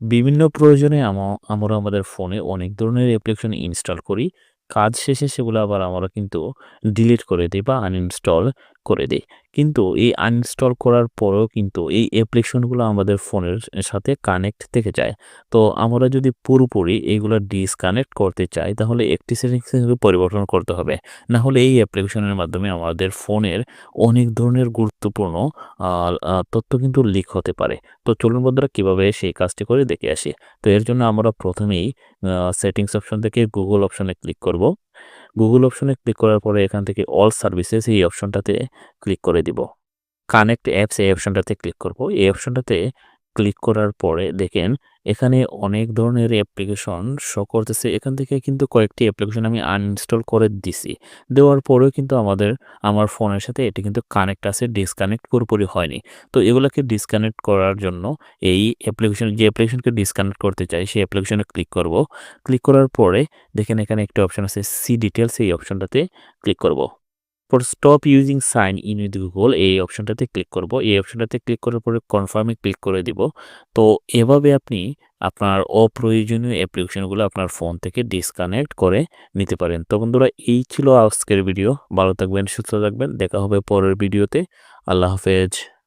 বিভিন্ন প্রয়োজনে আমরা আমাদের ফোনে অনেক ধরনের অ্যাপ্লিকেশন ইনস্টল করি। কাজ শেষে সেগুলো আবার আমরা কিন্তু ডিলিট করে দেই বা আনইনস্টল করে দেই। কিন্তু এই আনইনস্টল করার পরেও কিন্তু এই অ্যাপ্লিকেশনগুলো আমাদের ফোনের সাথে কানেক্ট থেকে যায়। তো আমরা যদি পুরোপুরি এগুলো ডিসকানেক্ট করতে চাই তাহলে একটি সেটিংস কিন্তু পরিবর্তন করতে হবে। না হলে এই অ্যাপ্লিকেশনের মাধ্যমে আমাদের ফোনের অনেক ধরনের গুরুত্বপূর্ণ আ আ তথ্য কিন্তু লিক হতে পারে। তো চলুন বন্ধুরা কিভাবে সেই কাজটি করে দেখে আসি। তো এর জন্য আমরা ১ম এই সেটিংস অপশন থেকে গুগল অপশনে ক্লিক করব। গুগল অপশনে ক্লিক করার পরে এখান থেকে অল সার্ভিসেস এই অপশনটাতে ক্লিক করে দিব। কানেক্ট অ্যাপস এই অপশনটাতে ক্লিক করব। এই অপশনটাতে ক্লিক করার পরে দেখেন এখানে অনেক ধরনের অ্যাপ্লিকেশন শো করতেছে। এখান থেকে কিন্তু কয়েকটি অ্যাপ্লিকেশন আমি আনইনস্টল করে দিছি। দেওয়ার পরেও কিন্তু আমার ফোনের সাথে এটি কিন্তু কানেক্ট আছে, ডিসকানেক্ট পুরোপুরি হয়নি। তো এগুলাকে ডিসকানেক্ট করার জন্য এই যে অ্যাপ্লিকেশনকে ডিসকানেক্ট করতে চাই সেই অ্যাপ্লিকেশনে ক্লিক করব। ক্লিক করার পরে দেখেন এখানে একটা অপশন আছে সি ডিটেইলস এই অপশনটাতে ক্লিক করব। Stop using sign in with Google এই অপশনটাতে ক্লিক করব। এই অপশনটাতে ক্লিক করার পরে কনফার্মে ক্লিক করে দিব। তো এভাবে আপনি আপনার অপ্রয়োজনীয় অ্যাপ্লিকেশনগুলো আপনার ফোন থেকে ডিসকানেক্ট করে নিতে পারেন। তো বন্ধুরা এই ছিল আজকের ভিডিও। ভালো থাকবেন, সুস্থ থাকবেন। দেখা হবে পরের ভিডিওতে। আল্লাহ হাফেজ।